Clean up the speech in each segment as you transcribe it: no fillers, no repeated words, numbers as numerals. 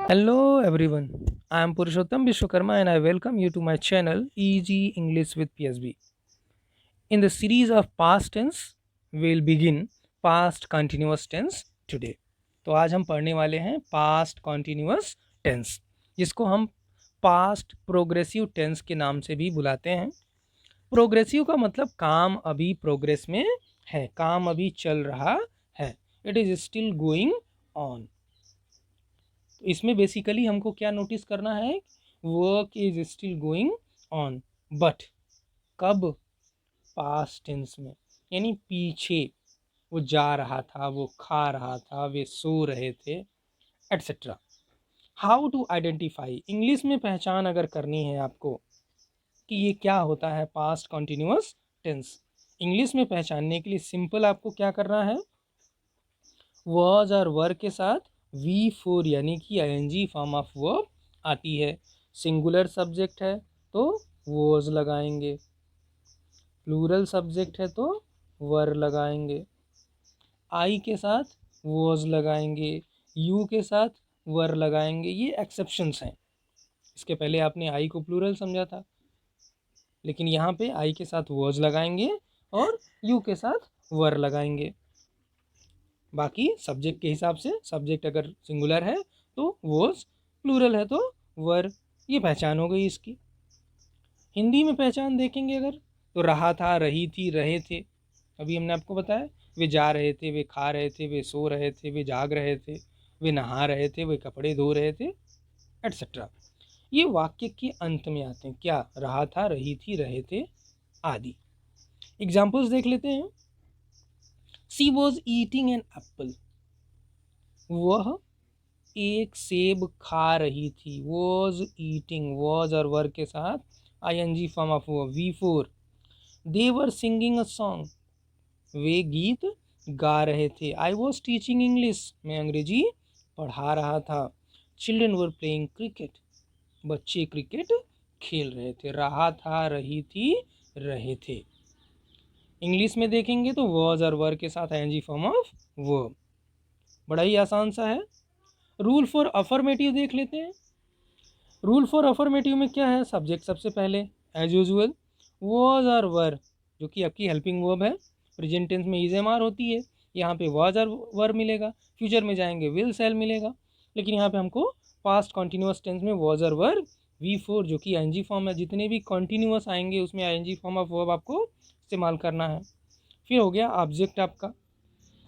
Hello everyone, I am Purushottam Vishwakarma and I welcome you to my channel Easy English with PSB. In the series of past tense, we'll begin past continuous tense today. तो आज हम पढ़ने वाले हैं past continuous tense, जिसको हम past progressive tense के नाम से भी बुलाते हैं। प्रोग्रेसिव का मतलब काम अभी प्रोग्रेस में है, काम अभी चल रहा है, it is still going on. तो इसमें बेसिकली हमको क्या नोटिस करना है, work is still going on, but कब? पास्ट टेंस में, यानी पीछे वो जा रहा था, वो खा रहा था, वे सो रहे थे, etcetera. How to identify, English में पहचान अगर करनी है आपको कि ये क्या होता है पास्ट कॉन्टिन्यूअस टेंस, इंग्लिश में पहचानने के लिए सिंपल आपको क्या करना है, वॉज और वर के साथ V4 यानी कि आईएनजी फॉर्म ऑफ वर्ब आती है। सिंगुलर सब्जेक्ट है तो वॉज लगाएंगे, प्लूरल सब्जेक्ट है तो वर लगाएंगे, आई के साथ वॉज लगाएंगे, यू के साथ वर लगाएंगे। ये एक्सेप्शंस हैं। इसके पहले आपने आई को प्लूरल समझा था, लेकिन यहाँ पे आई के साथ वॉज लगाएंगे और यू के साथ वर लगाएंगे। बाकी सब्जेक्ट के हिसाब से, सब्जेक्ट अगर सिंगुलर है तो वॉज, प्लूरल है तो वर। ये पहचान हो गई इसकी। हिंदी में पहचान देखेंगे अगर, तो रहा था, रही थी, रहे थे। अभी हमने आपको बताया, वे जा रहे थे, वे खा रहे थे, वे सो रहे थे, वे जाग रहे थे, वे नहा रहे थे, वे कपड़े धो रहे थे, एटसेट्रा। ये वाक्य के अंत में आते हैं। क्या? रहा था, रही थी, रहे थे आदि। एग्जाम्पल्स देख लेते हैं। सी वॉज ईटिंग एन एप्पल, वह एक सेब खा रही थी। वॉज ईटिंग, वॉज और वर के साथ ING form of V4। They were singing a song, वे गीत गा रहे थे। आई वॉज टीचिंग इंग्लिश, मैं अंग्रेजी पढ़ा रहा था। चिल्ड्रन वर प्लेइंग क्रिकेट, बच्चे क्रिकेट खेल रहे थे। रहा था, रही थी, रहे थे। इंग्लिश में देखेंगे तो वॉज और वर के साथ आईएनजी फॉर्म ऑफ वर्ब। बड़ा ही आसान सा है। रूल फॉर अफर्मेटिव देख लेते हैं। रूल फॉर अफर्मेटिव में क्या है, सब्जेक्ट सबसे पहले एज यूजुअल वॉज और वर, जो कि आपकी हेल्पिंग वर्ब है। प्रेजेंट टेंस में इज एम आर होती है, यहाँ पे वॉज और वर मिलेगा। फ्यूचर में जाएंगे विल सेल मिलेगा, लेकिन यहाँ पे हमको पास्ट कॉन्टिन्यूस टेंस में वॉज और वर V4 जो कि आईएनजी फॉर्म है। जितने भी कॉन्टिन्यूस आएंगे उसमें आईएनजी फॉर्म ऑफ वर्ब आपको इस्तेमाल करना है। फिर हो गया ऑब्जेक्ट आपका।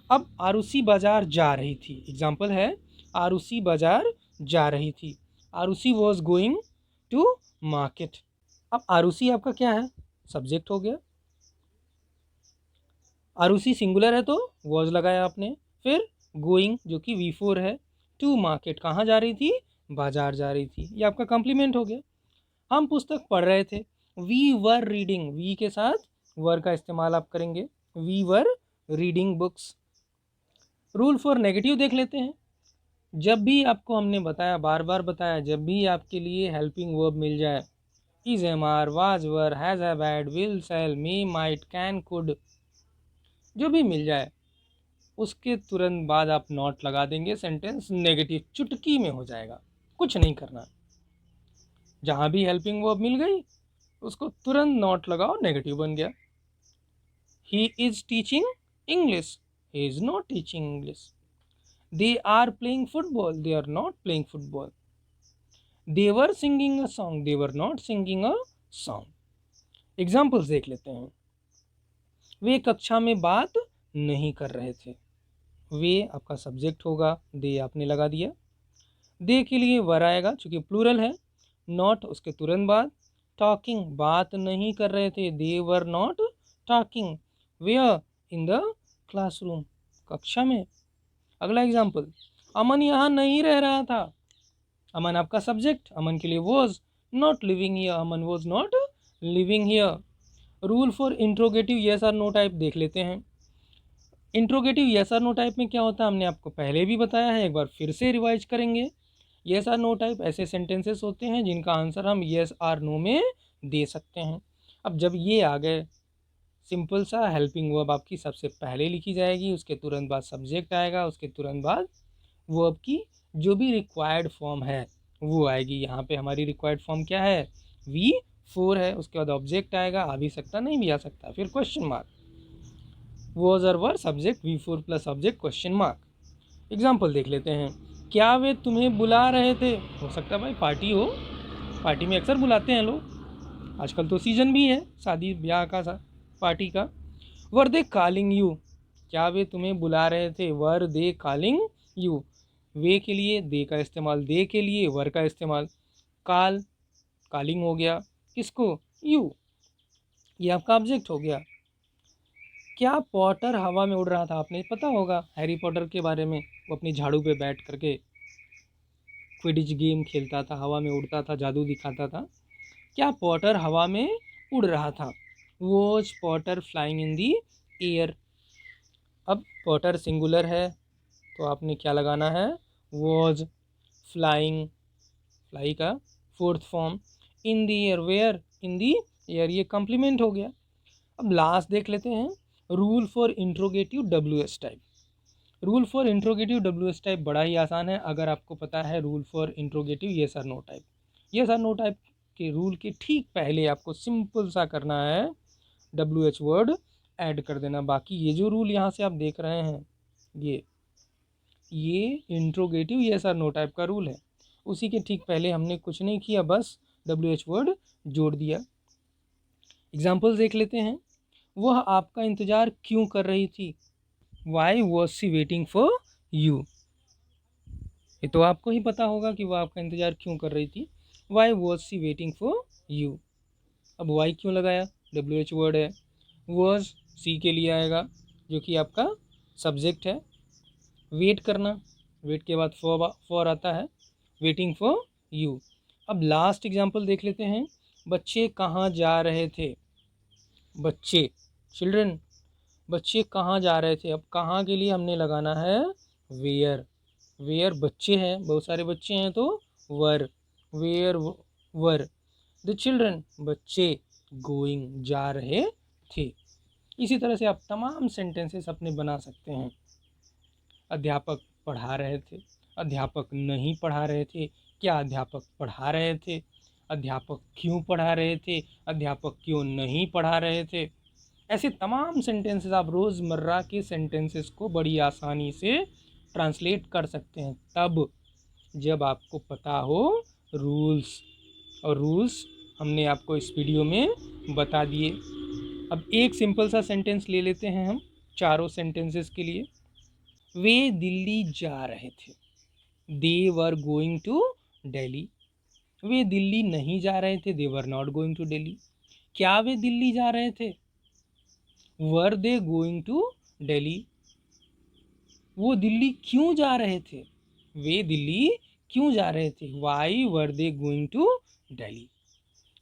अब आरुषि बाजार जा रही थी, एग्जाम्पल है आरुषि बाजार जा रही थी। Arushi was going to market. अब आरुषि आपका क्या है, सब्जेक्ट हो गया। आरुषि सिंगुलर है तो वॉज लगाया आपने। फिर गोइंग जो कि V4 है, टू मार्केट कहाँ जा रही थी, बाजार जा रही थी। ये आपका कॉम्प्लीमेंट हो गया। हम पुस्तक पढ़ रहे थे, वी वर रीडिंग, वी के साथ वर का इस्तेमाल आप करेंगे, we were reading books. Rule for negative देख लेते हैं। जब भी आपको हमने बताया, बार बार बताया, जब भी आपके लिए हेल्पिंग वर्ब मिल जाए, is am are, was were, has have had, will shall, may might, can could, जो भी मिल जाए उसके तुरंत बाद आप नॉट लगा देंगे। सेंटेंस नेगेटिव चुटकी में हो जाएगा, कुछ नहीं करना। जहां भी हेल्पिंग वर्ब मिल गई उसको तुरंत नॉट लगाओ, नेगेटिव बन गया। He is teaching English, he is not teaching English. They are playing football, they are not playing football. They were singing a song, they were not singing a song. Examples देख लेते हैं। वे कक्षा में बात नहीं कर रहे थे, वे आपका सब्जेक्ट होगा, दे आपने लगा दिया। दे के लिए वर आएगा चूंकि प्लूरल है, नॉट उसके तुरंत बाद। टॉकिंग, बात नहीं कर रहे थे, they were not talking. Where, in the classroom, कक्षा में। अगला एग्जाम्पल, अमन यहाँ नहीं रह रहा था। अमन आपका सब्जेक्ट, अमन के लिए was, not living here, Aman was not living here. Rule for interrogative yes और नो टाइप देख लेते हैं। इंट्रोगेटिव येस और नो टाइप में क्या होता है हमने आपको पहले भी बताया है, एक बार फिर से रिवाइज करेंगे। येस और नो टाइप ऐसे सेंटेंसेस होते हैं जिनका आंसर हम येस और नो में दे सकते हैं। अब जब ये आ गए, सिंपल सा हेल्पिंग वर्ब आपकी सबसे पहले लिखी जाएगी, उसके तुरंत बाद सब्जेक्ट आएगा, उसके तुरंत बाद वर्ब की जो भी रिक्वायर्ड फॉर्म है वो आएगी। यहाँ पे हमारी रिक्वायर्ड फॉर्म क्या है, V4 है। उसके बाद ऑब्जेक्ट आएगा, आ भी सकता नहीं भी आ सकता, फिर क्वेश्चन मार्क, वॉज और were subject V4 plus object question mark. Example देख लेते हैं। क्या वे तुम्हें बुला रहे थे, हो सकता है भाई पार्टी हो, पार्टी में अक्सर बुलाते हैं लोग, आजकल तो सीजन भी है शादी ब्याह का पार्टी का। वर दे कॉलिंग यू, क्या वे तुम्हें बुला रहे थे, वर दे कॉलिंग यू। वे के लिए दे का इस्तेमाल, दे के लिए वर का इस्तेमाल। कॉल, कॉलिंग हो गया किसको, यू, ये आपका ऑब्जेक्ट हो गया। क्या पॉटर हवा में उड़ रहा था, आपने पता होगा हैरी पॉटर के बारे में, वो अपनी झाड़ू पे बैठ करके क्विडिच गेम खेलता था, हवा में उड़ता था, जादू दिखाता था। क्या पॉटर हवा में उड़ रहा था, was Potter flying in the air. अब पॉटर सिंगुलर है तो आपने क्या लगाना है, वॉज, फ्लाइंग, फ्लाई का fourth form, in the air, where, in the air, ये कॉम्प्लीमेंट हो गया। अब लास्ट देख लेते हैं, rule for interrogative WS type. Rule for interrogative WS type बड़ा ही आसान है, अगर आपको पता है रूल फॉर इंट्रोगेटिव येस और नो टाइप। येस और नो टाइप के रूल के ठीक पहले आपको सिंपल सा करना है WH वर्ड ऐड कर देना। बाकी ये जो रूल यहाँ से आप देख रहे हैं, ये इंट्रोगेटिव येस और नो टाइप का रूल है। उसी के ठीक पहले हमने कुछ नहीं किया, बस WH वर्ड जोड़ दिया। एग्जाम्पल्स देख लेते हैं। वह आपका इंतज़ार क्यों कर रही थी, why was she waiting for you. ये तो आपको ही पता होगा कि वह आपका इंतज़ार क्यों कर रही थी, why was she waiting for you. अब वाई क्यों लगाया, WH वर्ड है, वॉज सी के लिए आएगा जो कि आपका सब्जेक्ट है। वेट करना, वेट के बाद फॉर आता है, वेटिंग फॉर यू। अब लास्ट एग्जाम्पल देख लेते हैं। बच्चे कहाँ जा रहे थे, बच्चे, चिल्ड्रन, बच्चे कहाँ जा रहे थे। अब कहाँ के लिए हमने लगाना है वेयर, वेयर बच्चे हैं, बहुत सारे बच्चे हैं तो वर, वेयर वर द चिल्ड्रन, बच्चे गोइंग जा रहे थे। इसी तरह से आप तमाम सेंटेंसेस अपने बना सकते हैं। अध्यापक पढ़ा रहे थे, अध्यापक नहीं पढ़ा रहे थे, क्या अध्यापक पढ़ा रहे थे, अध्यापक क्यों पढ़ा रहे थे, अध्यापक क्यों नहीं पढ़ा रहे थे। ऐसे तमाम सेंटेंसेस आप रोज़मर्रा के सेंटेंसेस को बड़ी आसानी से ट्रांसलेट कर सकते हैं, तब जब आपको पता हो रूल्स। और रूल्स हमने आपको इस वीडियो में बता दिए। अब एक सिंपल सा सेंटेंस ले लेते हैं हम चारों सेंटेंसेस के लिए। वे दिल्ली जा रहे थे, they were going to Delhi. वे दिल्ली नहीं जा रहे थे, they were not going to Delhi. क्या वे दिल्ली जा रहे थे, were they going to Delhi. वो दिल्ली क्यों जा रहे थे, वे दिल्ली क्यों जा रहे थे, why were they going to Delhi.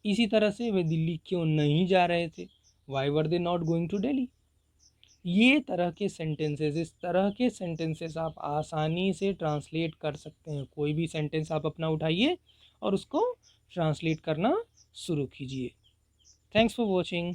इसी तरह से वे दिल्ली क्यों नहीं जा रहे थे, why were they not going to Delhi. ये तरह के सेंटेंसेस, इस तरह के सेंटेंसेस आप आसानी से ट्रांसलेट कर सकते हैं। कोई भी सेंटेंस आप अपना उठाइए और उसको ट्रांसलेट करना शुरू कीजिए। Thanks for watching.